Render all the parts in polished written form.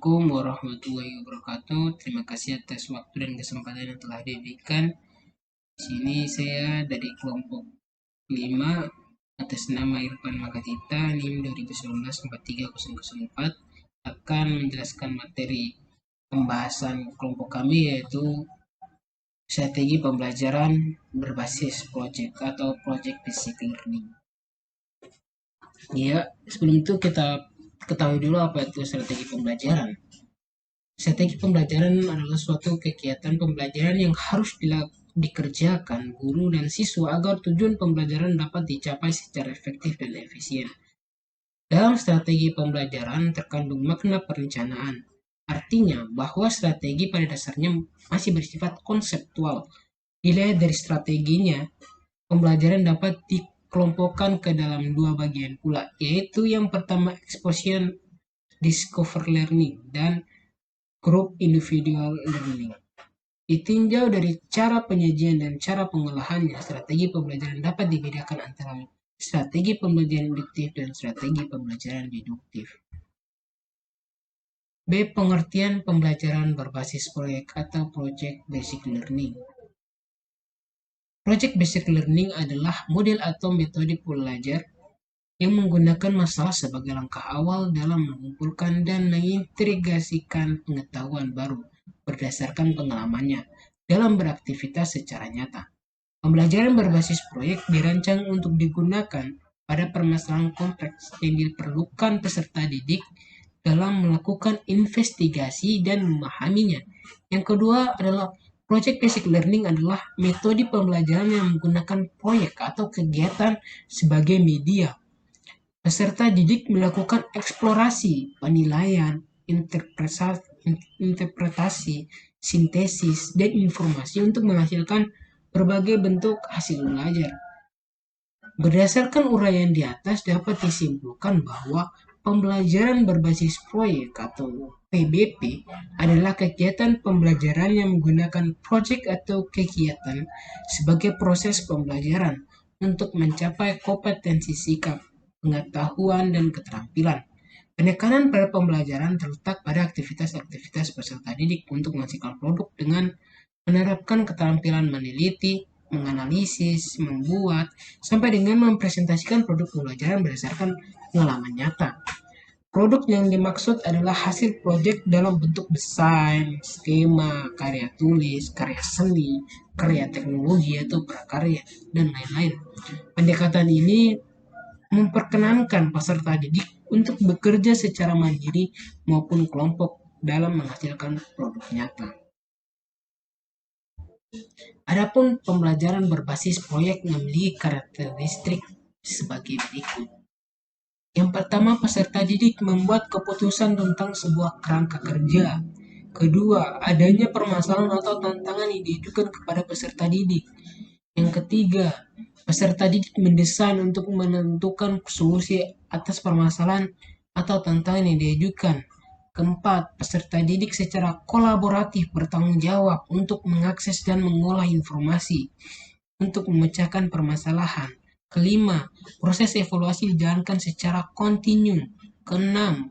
Assalamualaikum warahmatullahi wabarakatuh. Terima kasih atas waktu dan kesempatan yang telah diberikan. Di sini saya dari kelompok 5 atas nama Irfan Makatita NIM 2019-43004 akan menjelaskan materi pembahasan kelompok kami, yaitu strategi pembelajaran berbasis project atau project basic learning. Ya, sebelum itu kita ketahui dulu apa itu strategi pembelajaran. Strategi pembelajaran adalah suatu kegiatan pembelajaran yang harus dikerjakan guru dan siswa agar tujuan pembelajaran dapat dicapai secara efektif dan efisien. Dalam strategi pembelajaran terkandung makna perencanaan. Artinya bahwa strategi pada dasarnya masih bersifat konseptual. Dilihat dari strateginya, pembelajaran dapat dikelompokkan ke dalam dua bagian pula, yaitu yang pertama exposition discover learning dan group individual learning. Ditinjau dari cara penyajian dan cara pengolahannya, strategi pembelajaran dapat dibedakan antara strategi pembelajaran induktif dan strategi pembelajaran deduktif. B. Pengertian pembelajaran berbasis proyek atau project basic learning. Project basic learning adalah model atau metode belajar yang menggunakan masalah sebagai langkah awal dalam mengumpulkan dan mengintegrasikan pengetahuan baru berdasarkan pengalamannya dalam beraktivitas secara nyata. Pembelajaran berbasis proyek dirancang untuk digunakan pada permasalahan kompleks yang diperlukan peserta didik dalam melakukan investigasi dan memahaminya. Yang kedua adalah project basic learning adalah metode pembelajaran yang menggunakan proyek atau kegiatan sebagai media. Peserta didik melakukan eksplorasi, penilaian, interpretasi, sintesis, dan informasi untuk menghasilkan berbagai bentuk hasil belajar. Berdasarkan uraian di atas dapat disimpulkan bahwa pembelajaran berbasis proyek atau PBP adalah kegiatan pembelajaran yang menggunakan proyek atau kegiatan sebagai proses pembelajaran untuk mencapai kompetensi sikap, pengetahuan, dan keterampilan. Penekanan pada pembelajaran terletak pada aktivitas-aktivitas peserta didik untuk menghasilkan produk dengan menerapkan keterampilan meneliti, menganalisis, membuat, sampai dengan mempresentasikan produk pembelajaran berdasarkan pengalaman nyata. Produk yang dimaksud adalah hasil proyek dalam bentuk desain, skema, karya tulis, karya seni, karya teknologi atau prakarya, dan lain-lain. Pendekatan ini memperkenankan peserta didik untuk bekerja secara mandiri maupun kelompok dalam menghasilkan produk nyata. Adapun pembelajaran berbasis proyek memiliki karakteristik sebagai berikut. Yang pertama, peserta didik membuat keputusan tentang sebuah kerangka kerja. Kedua, adanya permasalahan atau tantangan yang diajukan kepada peserta didik. Yang ketiga, peserta didik mendesain untuk menentukan solusi atas permasalahan atau tantangan yang diajukan. Keempat, peserta didik secara kolaboratif bertanggung jawab untuk mengakses dan mengolah informasi untuk memecahkan permasalahan. Kelima, proses evaluasi dijalankan secara kontinu. Keenam,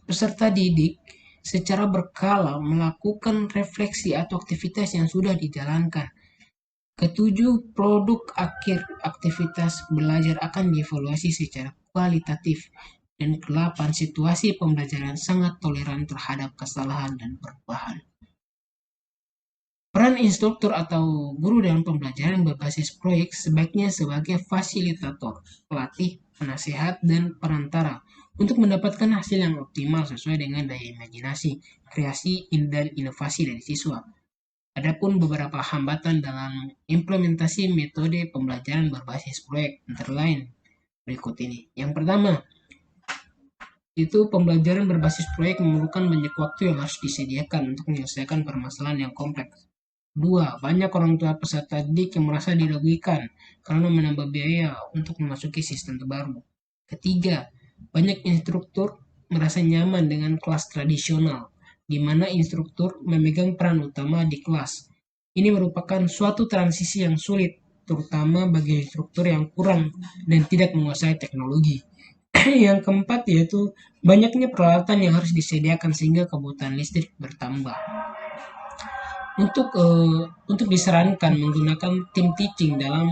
peserta didik secara berkala melakukan refleksi atau aktivitas yang sudah dijalankan. Ketujuh, produk akhir aktivitas belajar akan dievaluasi secara kualitatif. Dan ke-8, situasi pembelajaran sangat toleran terhadap kesalahan dan perubahan. Peran instruktur atau guru dalam pembelajaran berbasis proyek sebaiknya sebagai fasilitator, pelatih, penasehat, dan perantara untuk mendapatkan hasil yang optimal sesuai dengan daya imajinasi, kreasi, dan inovasi dari siswa. Adapun beberapa hambatan dalam implementasi metode pembelajaran berbasis proyek antara lain berikut ini. Yang pertama, itu pembelajaran berbasis proyek memerlukan banyak waktu yang harus disediakan untuk menyelesaikan permasalahan yang kompleks. 2. Banyak orang tua peserta didik yang merasa dirugikan karena menambah biaya untuk memasuki sistem terbaru. Ketiga, banyak instruktur merasa nyaman dengan kelas tradisional, di mana instruktur memegang peran utama di kelas. Ini merupakan suatu transisi yang sulit, terutama bagi instruktur yang kurang dan tidak menguasai teknologi. Yang keempat yaitu banyaknya peralatan yang harus disediakan sehingga kebutuhan listrik bertambah. Untuk disarankan menggunakan tim teaching dalam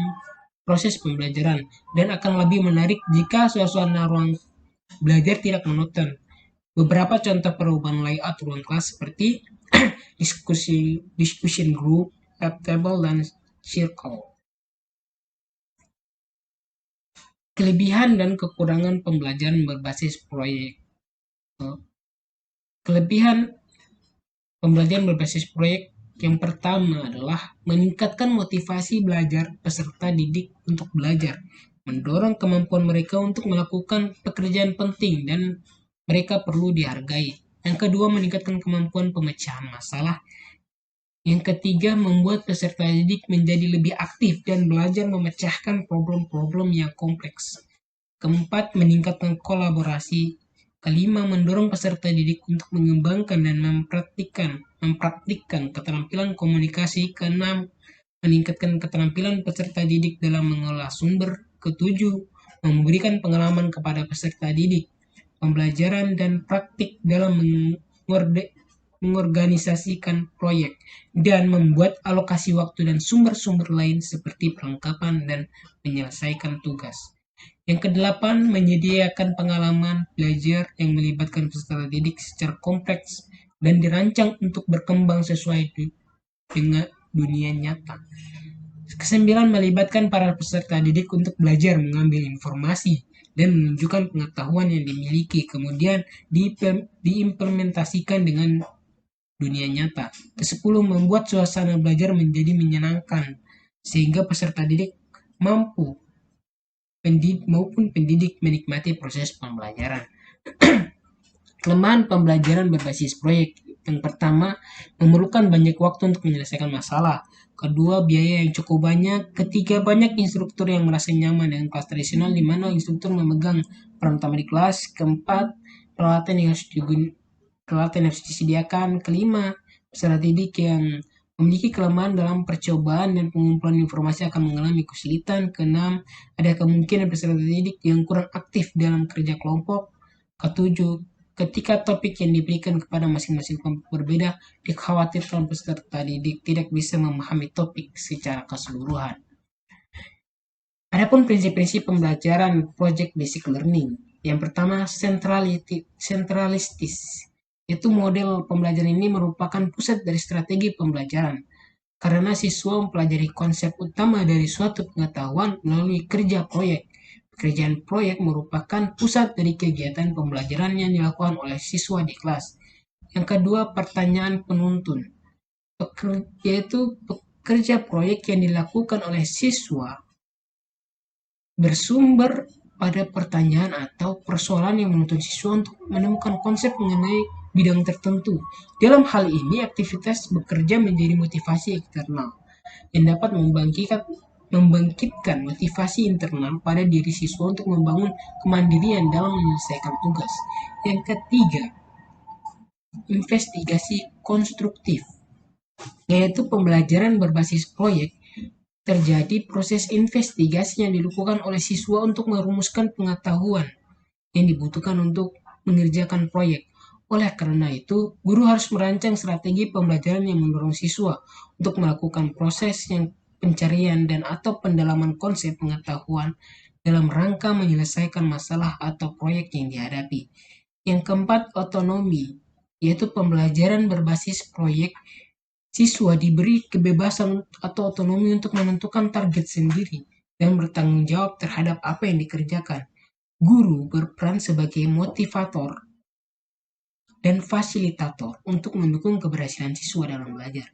proses pembelajaran dan akan lebih menarik jika suasana ruang belajar tidak monoton. Beberapa contoh perubahan layout ruang kelas seperti discussion group, lab table, dan circle. Kelebihan dan kekurangan pembelajaran berbasis proyek. Kelebihan pembelajaran berbasis proyek yang pertama adalah meningkatkan motivasi belajar peserta didik untuk belajar, mendorong kemampuan mereka untuk melakukan pekerjaan penting dan mereka perlu dihargai. Yang kedua, meningkatkan kemampuan pemecahan masalah. Yang ketiga, membuat peserta didik menjadi lebih aktif dan belajar memecahkan problem-problem yang kompleks. Keempat, meningkatkan kolaborasi. Kelima, mendorong peserta didik untuk mengembangkan dan mempraktikkan keterampilan komunikasi. Keenam, meningkatkan keterampilan peserta didik dalam mengolah sumber. Ketujuh, memberikan pengalaman kepada peserta didik, pembelajaran dan praktik dalam mengorganisasikan proyek, dan membuat alokasi waktu dan sumber-sumber lain seperti perlengkapan dan menyelesaikan tugas. Yang kedelapan, menyediakan pengalaman belajar yang melibatkan peserta didik secara kompleks dan dirancang untuk berkembang sesuai dengan dunia nyata. Kesembilan, melibatkan para peserta didik untuk belajar mengambil informasi dan menunjukkan pengetahuan yang dimiliki, kemudian diimplementasikan dengan dunia nyata. Kesepuluh, membuat suasana belajar menjadi menyenangkan, sehingga peserta didik maupun pendidik menikmati proses pembelajaran. Kelemahan pembelajaran berbasis proyek. Yang pertama, memerlukan banyak waktu untuk menyelesaikan masalah. Kedua, biaya yang cukup banyak. Ketiga, banyak instruktur yang merasa nyaman dengan kelas tradisional di mana instruktur memegang peran utama di kelas. Keempat, peralatan harus disediakan. Kelima, peserta didik yang memiliki kelemahan dalam percobaan dan pengumpulan informasi akan mengalami kesulitan. Keenam, ada kemungkinan peserta didik yang kurang aktif dalam kerja kelompok. Ketujuh, ketika topik yang diberikan kepada masing-masing kelompok berbeda, dikhawatirkan peserta didik tidak bisa memahami topik secara keseluruhan. Adapun prinsip-prinsip pembelajaran project basic learning. Yang pertama, sentralistis. Itu model pembelajaran ini merupakan pusat dari strategi pembelajaran, karena siswa mempelajari konsep utama dari suatu pengetahuan melalui kerja proyek. Pekerjaan proyek merupakan pusat dari kegiatan pembelajaran yang dilakukan oleh siswa di kelas. Yang kedua, pertanyaan penuntun, yaitu pekerja proyek yang dilakukan oleh siswa bersumber pada pertanyaan atau persoalan yang menuntut siswa untuk menemukan konsep mengenai bidang tertentu. Dalam hal ini, aktivitas bekerja menjadi motivasi eksternal yang dapat membangkitkan motivasi internal pada diri siswa untuk membangun kemandirian dalam menyelesaikan tugas. Yang ketiga, investigasi konstruktif, yaitu pembelajaran berbasis proyek. Terjadi proses investigasi yang dilakukan oleh siswa untuk merumuskan pengetahuan yang dibutuhkan untuk mengerjakan proyek. Oleh karena itu, guru harus merancang strategi pembelajaran yang mendorong siswa untuk melakukan proses yang pencarian dan atau pendalaman konsep pengetahuan dalam rangka menyelesaikan masalah atau proyek yang dihadapi. Yang keempat, otonomi, yaitu pembelajaran berbasis proyek. Siswa diberi kebebasan atau otonomi untuk menentukan target sendiri dan bertanggung jawab terhadap apa yang dikerjakan. Guru berperan sebagai motivator dan fasilitator untuk mendukung keberhasilan siswa dalam belajar.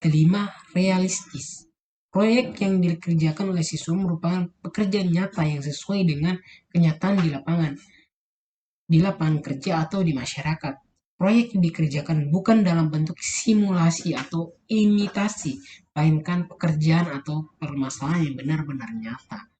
Kelima, realistis. Proyek yang dikerjakan oleh siswa merupakan pekerjaan nyata yang sesuai dengan kenyataan di lapangan kerja atau di masyarakat. Proyek yang dikerjakan bukan dalam bentuk simulasi atau imitasi, melainkan pekerjaan atau permasalahan yang benar-benar nyata.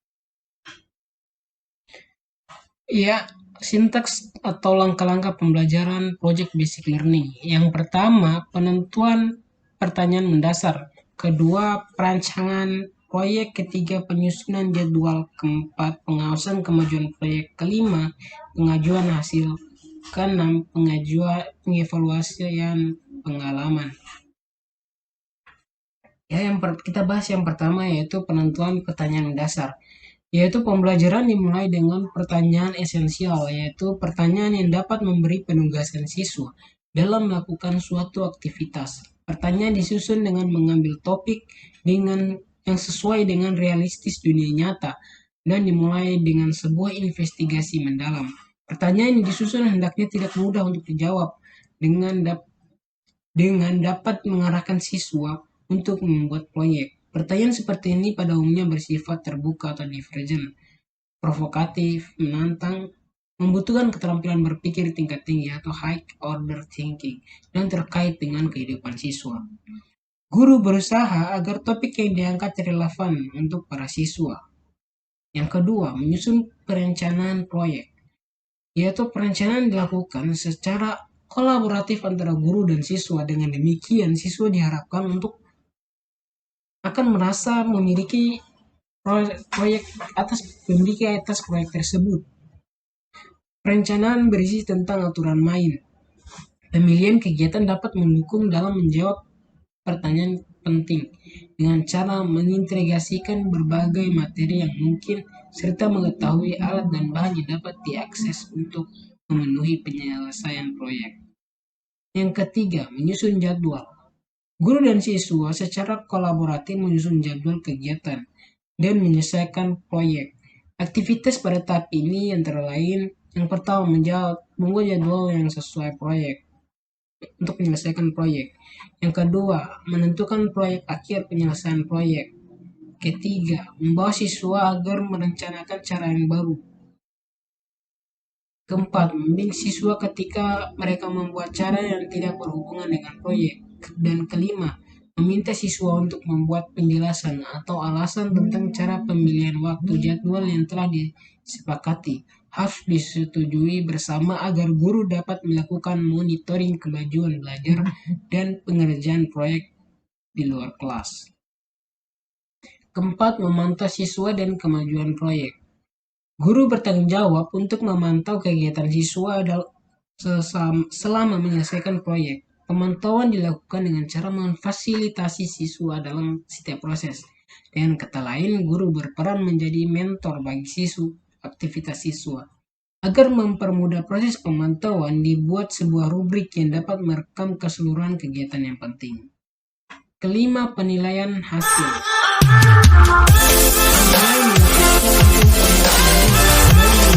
Ya, sintaks atau langkah-langkah pembelajaran project basic learning. Yang pertama, penentuan pertanyaan mendasar. Kedua, perancangan proyek, ketiga penyusunan jadwal, keempat pengawasan kemajuan proyek, kelima pengajuan hasil, keenam pengevaluasian pengalaman. Ya, kita bahas yang pertama yaitu penentuan pertanyaan dasar. Yaitu pembelajaran dimulai dengan pertanyaan esensial, yaitu pertanyaan yang dapat memberi penugasan siswa dalam melakukan suatu aktivitas. Pertanyaan disusun dengan mengambil topik yang sesuai dengan realistis dunia nyata dan dimulai dengan sebuah investigasi mendalam. Pertanyaan yang disusun hendaknya tidak mudah untuk dijawab dengan dapat mengarahkan siswa untuk membuat proyek. Pertanyaan seperti ini pada umumnya bersifat terbuka atau divergen, provokatif, menantang, membutuhkan keterampilan berpikir tingkat tinggi atau high order thinking, dan terkait dengan kehidupan siswa. Guru berusaha agar topik yang diangkat relevan untuk para siswa. Yang kedua, menyusun perencanaan proyek, yaitu perencanaan dilakukan secara kolaboratif antara guru dan siswa. Dengan demikian, siswa diharapkan untuk akan merasa memiliki proyek atas proyek tersebut. Perencanaan berisi tentang aturan main. Pemilihan kegiatan dapat mendukung dalam menjawab pertanyaan penting dengan cara mengintegrasikan berbagai materi yang mungkin serta mengetahui alat dan bahan yang dapat diakses untuk memenuhi penyelesaian proyek. Yang ketiga, menyusun jadwal. Guru dan siswa secara kolaboratif menyusun jadwal kegiatan dan menyelesaikan proyek. Aktivitas pada tahap ini antara lain, yang pertama membuat jadwal yang sesuai proyek untuk menyelesaikan proyek. Yang kedua, menentukan proyek akhir penyelesaian proyek. Ketiga, membawa siswa agar merencanakan cara yang baru. Keempat, membimbing siswa ketika mereka membuat cara yang tidak berhubungan dengan proyek. Dan kelima, meminta siswa untuk membuat penjelasan atau alasan tentang cara pemilihan waktu jadwal yang telah disepakati. Harus disetujui bersama agar guru dapat melakukan monitoring kemajuan belajar dan pengerjaan proyek di luar kelas. Keempat, memantau siswa dan kemajuan proyek. Guru bertanggung jawab untuk memantau kegiatan siswa selama menyelesaikan proyek. Pemantauan dilakukan dengan cara memfasilitasi siswa dalam setiap proses. Dengan kata lain, guru berperan menjadi mentor bagi aktivitas siswa. Agar mempermudah proses pemantauan, dibuat sebuah rubrik yang dapat merekam keseluruhan kegiatan yang penting. Kelima, penilaian hasil.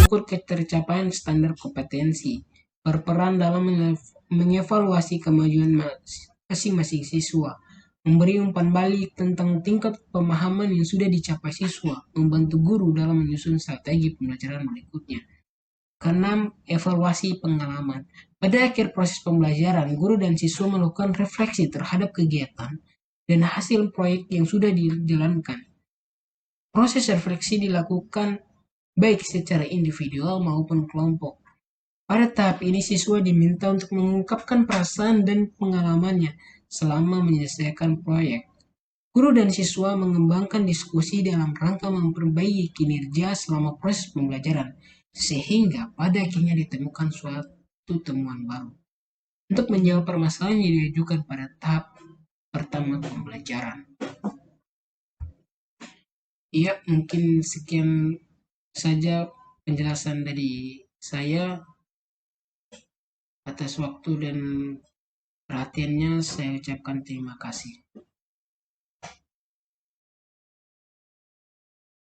Mengukur ketercapaian standar kompetensi, berperan dalam mengevaluasi kemajuan masing-masing siswa, memberi umpan balik tentang tingkat pemahaman yang sudah dicapai siswa, membantu guru dalam menyusun strategi pembelajaran berikutnya. Keenam, evaluasi pengalaman. Pada akhir proses pembelajaran, guru dan siswa melakukan refleksi terhadap kegiatan dan hasil proyek yang sudah dijalankan. Proses refleksi dilakukan baik secara individual maupun kelompok. Pada tahap ini siswa diminta untuk mengungkapkan perasaan dan pengalamannya selama menyelesaikan proyek. Guru dan siswa mengembangkan diskusi dalam rangka memperbaiki kinerja selama proses pembelajaran, sehingga pada akhirnya ditemukan suatu temuan baru untuk menjawab permasalahan yang diajukan pada tahap pertama pembelajaran. Ya, mungkin sekian saja penjelasan dari saya. Atas waktu dan perhatiannya saya ucapkan terima kasih.